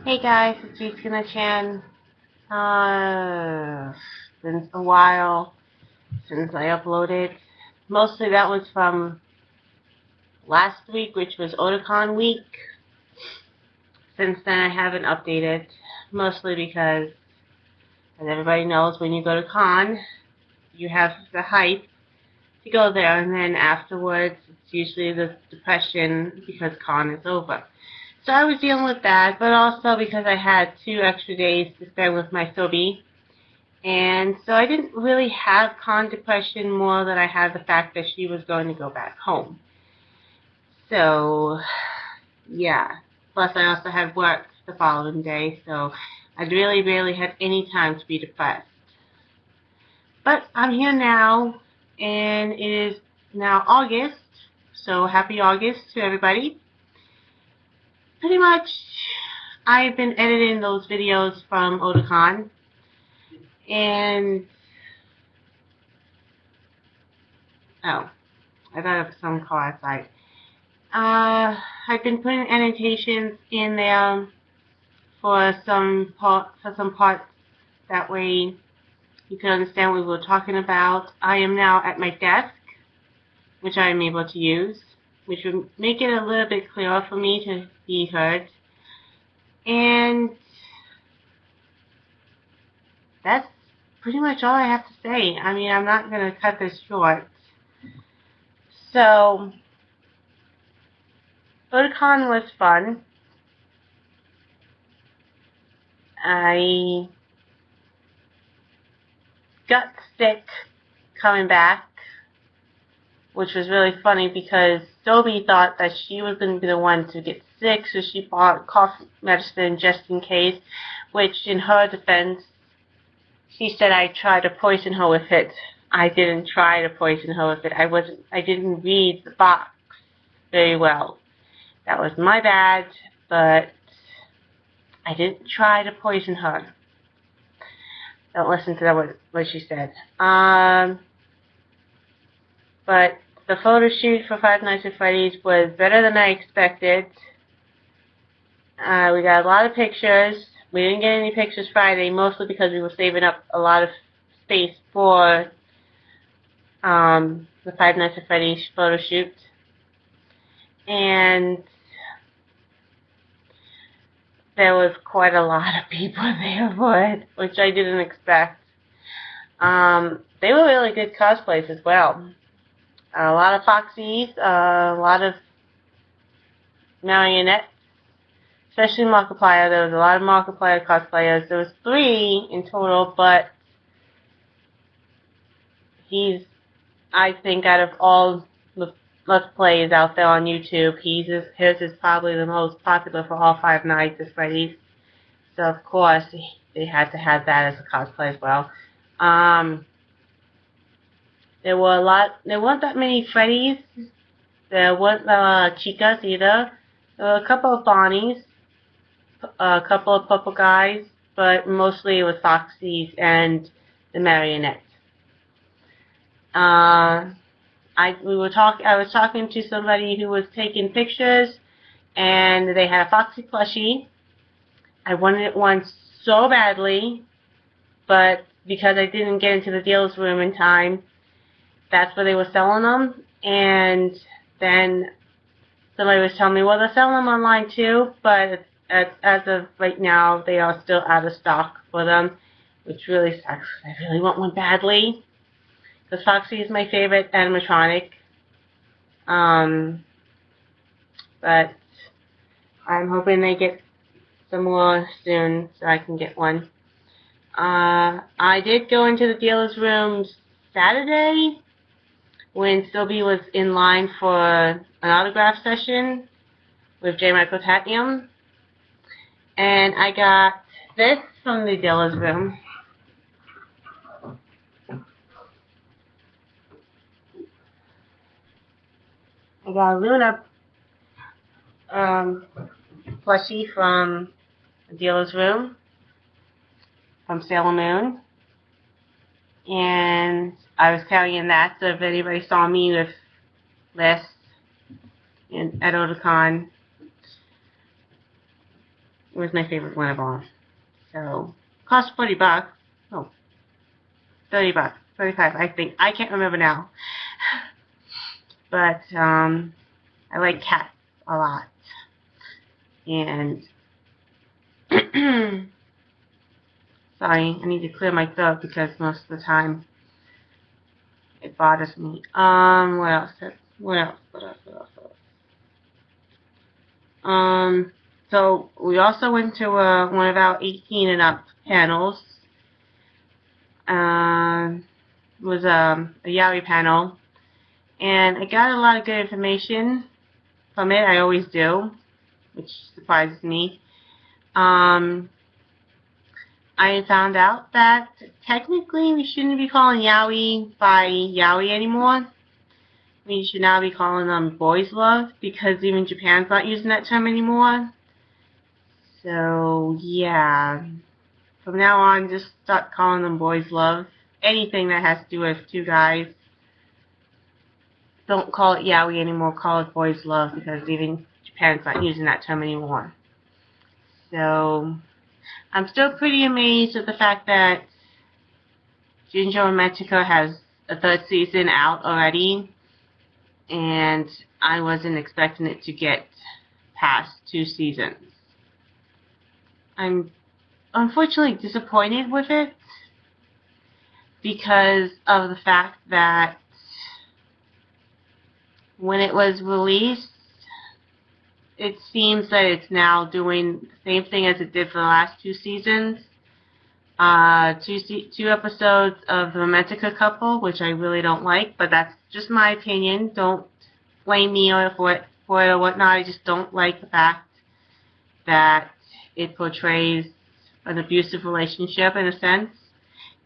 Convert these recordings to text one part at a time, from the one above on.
Hey guys, it's Chan. Been a while since I uploaded. Mostly that was from last week, which was Otakon week. Since then I haven't updated, mostly because, as everybody knows, when you go to con, you have the hype to go there, and then afterwards it's usually the depression because con is over. So I was dealing with that, but also because I had 2 extra days to spend with my Sobi. And so I didn't really have con depression more than I had the fact that she was going to go back home. So, yeah. Plus I also had work the following day, so I really barely had any time to be depressed. But I'm here now, and it is now August, so happy August to everybody. Pretty much, I've been editing those videos from Otakon, and oh, I thought of some car outside. I've been putting annotations in there for some parts. That way, you can understand what we were talking about. I am now at my desk, which I am able to use, which would make it a little bit clearer for me to be heard. And that's pretty much all I have to say. I mean, I'm not going to cut this short. So, Otakon was fun. I got sick coming back, which was really funny because Sobi thought that she was going to be the one to get sick, so she bought cough medicine just in case, which in her defense, she said I tried to poison her with it. I didn't try to poison her with it. I didn't read the box very well. That was my bad, but I didn't try to poison her. Don't listen to what she said. But the photo shoot for Five Nights at Freddy's was better than I expected. We got a lot of pictures. We didn't get any pictures Friday, mostly because we were saving up a lot of space for the Five Nights at Freddy's photo shoot. And there was quite a lot of people there for it, which I didn't expect. They were really good cosplays as well. A lot of Foxies, a lot of marionettes, especially Markiplier. There was a lot of Markiplier cosplayers. There was 3 in total, but I think out of all the Let's Plays out there on YouTube, his is probably the most popular for all 5 Nights at Freddy's. So of course they had to have that as a cosplay as well. There weren't that many Freddys. There weren't Chicas either. There were a couple of Bonnies, a couple of Purple Guys, but mostly it was Foxies and the marionettes. I was talking to somebody who was taking pictures, and they had a Foxy plushie. I wanted one so badly, but because I didn't get into the dealer's room in time, that's where they were selling them. And then somebody was telling me, well, they're selling them online too, but as of right now, they are still out of stock for them, which really sucks. I really want one badly, because Foxy is my favorite animatronic. But I'm hoping they get some more soon so I can get one. I did go into the dealer's room Saturday when Sylvie was in line for an autograph session with J. Michael Tatnium, and I got this from the dealer's room. I got a Luna plushie from the dealer's room from Sailor Moon, and I was carrying that, so if anybody saw me with this at Otakon, was my favorite one of all. So, cost $40. No, $30, 35, I think. I can't remember now. But, I like cats a lot. And, sorry, I need to clear my throat because most of the time it bothers me. What else? What else? So we also went to one of our 18 and up panels. It was a yaoi panel, and I got a lot of good information from it. I always do, which surprises me. I found out that technically we shouldn't be calling yaoi by yaoi anymore. We should now be calling them boys love, because even Japan's not using that term anymore. So yeah, from now on, just start calling them boys love. Anything that has to do with two guys, don't call it yaoi anymore, call it boys love, because even Japan's not using that term anymore. So I'm still pretty amazed at the fact that Ginger Romantica has a third season out already, and I wasn't expecting it to get past 2 seasons. I'm unfortunately disappointed with it because of the fact that when it was released, it seems that it's now doing the same thing as it did for the last 2 seasons. Two episodes of the Romantica couple, which I really don't like, but that's just my opinion. Don't blame me for it or whatnot. I just don't like the fact that it portrays an abusive relationship in a sense.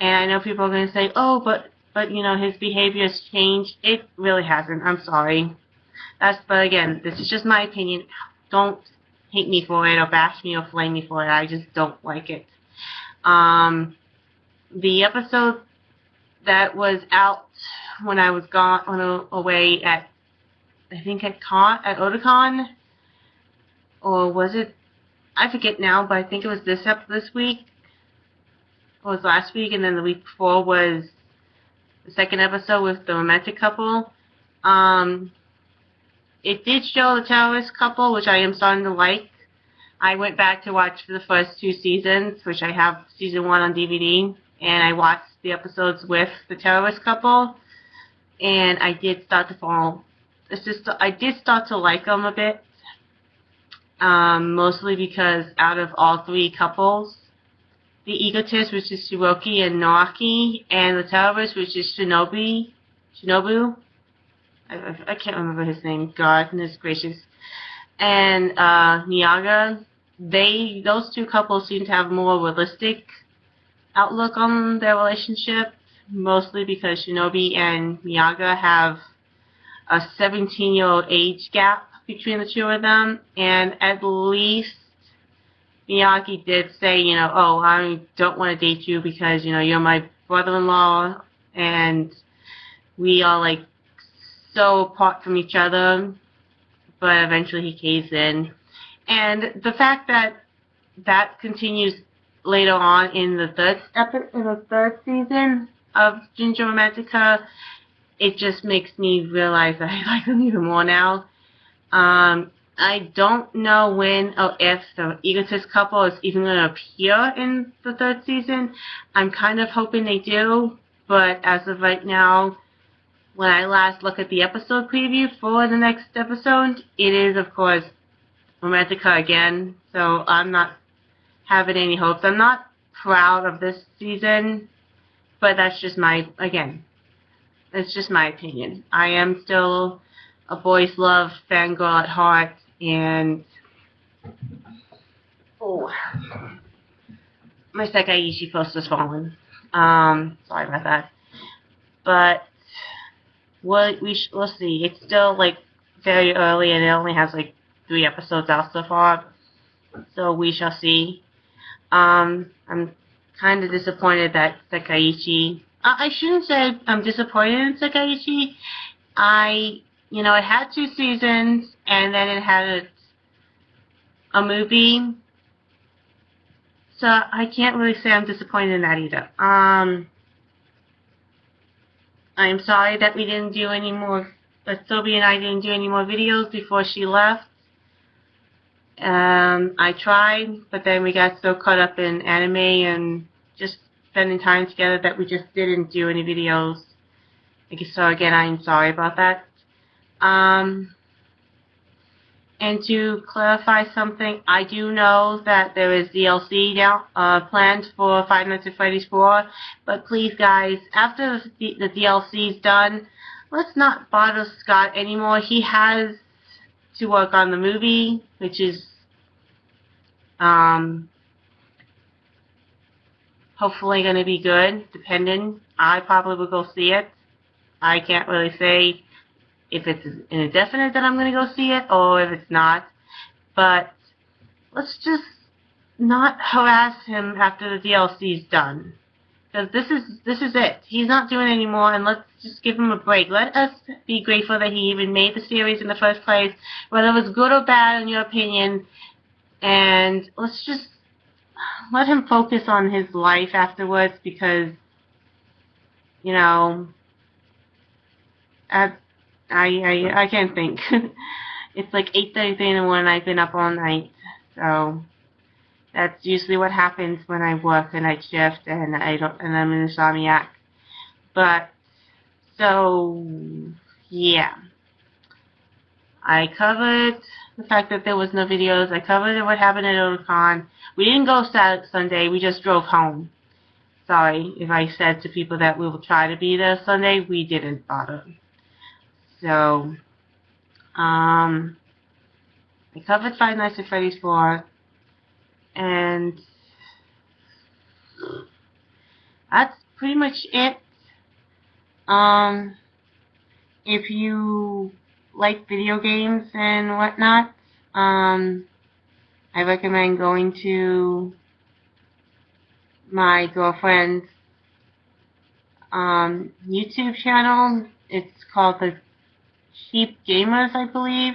And I know people are going to say, oh, but you know, his behavior has changed. It really hasn't. I'm sorry. But again, this is just my opinion. Don't hate me for it or bash me or flame me for it. I just don't like it. The episode that was out when I was away at, I think at Otakon, or was it, I forget now, but I think it was this week, or was last week, and then the week before was the second episode with the romantic couple. It did show the terrorist couple, which I am starting to like. I went back to watch the first 2 seasons, which I have season 1 on DVD, and I watched the episodes with the terrorist couple, and I did start to fall. I did start to like them a bit, mostly because out of all 3 couples, the egotist, which is Shiroki and Naoki, and the terrorist, which is Shinobu, I can't remember his name, God goodness gracious, and Miyaga, those 2 couples seem to have a more realistic outlook on their relationship, mostly because Shinobi and Miyaga have a 17-year-old age gap between the 2 of them, and at least Miyagi did say, you know, oh, I don't want to date you because, you know, you're my brother-in-law, and we are, like, so apart from each other, but eventually he caves in. And the fact that continues later on in the third season of Ginger Romantica, it just makes me realize that I like them even more now. I don't know when or if the egotist couple is even going to appear in the 3rd season. I'm kind of hoping they do, but as of right now, when I last look at the episode preview for the next episode, it is, of course, Romantica again, so I'm not having any hopes. I'm not proud of this season, but that's just it's just my opinion. I am still a boys love fangirl at heart, and oh, my Sekaiichi poster's fallen. Sorry about that. But we'll see. It's still like very early, and it only has like 3 episodes out so far, so we shall see. I'm kind of disappointed that Sekaiichi. I shouldn't say I'm disappointed in Sekaiichi. It had 2 seasons, and then it had a movie, So I can't really say I'm disappointed in that either. I'm sorry that we didn't do any more, that Sophie and I didn't do any more videos before she left. I tried, but then we got so caught up in anime and just spending time together that we just didn't do any videos. So again, I'm sorry about that. And to clarify something, I do know that there is DLC now planned for Five Nights at Freddy's 4, but please guys, after the DLC is done, let's not bother Scott anymore. He has to work on the movie, which is hopefully going to be good, depending. I probably will go see it. I can't really say if it's indefinite that I'm going to go see it or if it's not. But let's just not harass him after the DLC is done. Because this is it. He's not doing it anymore, and let's just give him a break. Let us be grateful that he even made the series in the first place, whether it was good or bad in your opinion. And let's just let him focus on his life afterwards, because, you know, I can't think. It's like 8:33 in the morning. I've been up all night, so that's usually what happens when I work a night shift and I'm an insomniac. But so yeah, I covered the fact that there was no videos. I covered what happened at Otakon. We didn't go Sunday. We just drove home. Sorry if I said to people that we will try to be there Sunday. We didn't bother. So, I covered Five Nights at Freddy's 4, and that's pretty much it. If you like video games and whatnot, I recommend going to my girlfriend's YouTube channel. It's called the Cheap Gamers, I believe.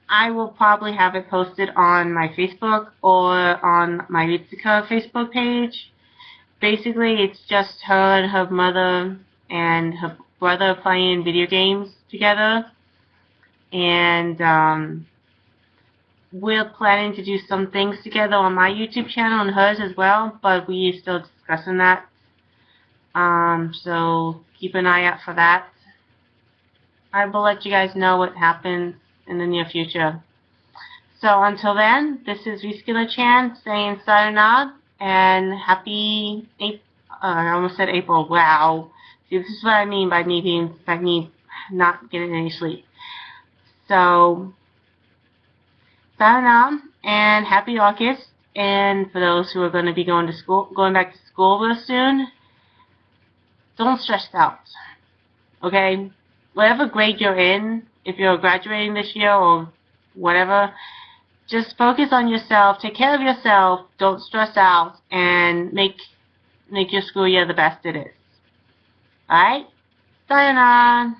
I will probably have it posted on my Facebook or on my Ritsuka Facebook page. Basically, it's just her and her mother and her brother playing video games together. And we're planning to do some things together on my YouTube channel and hers as well, but we're still discussing that. So keep an eye out for that. I will let you guys know what happens in the near future. So until then, this is Ritsuka-chan saying sayonara and happy I almost said April. Wow. See, this is what I mean by me not getting any sleep. So sayonara and happy August. And for those who are going to be going back to school real soon, don't stress out. Okay? Whatever grade you're in, if you're graduating this year or whatever, just focus on yourself, take care of yourself, don't stress out, and make your school year the best it is. Alright? Sayonara!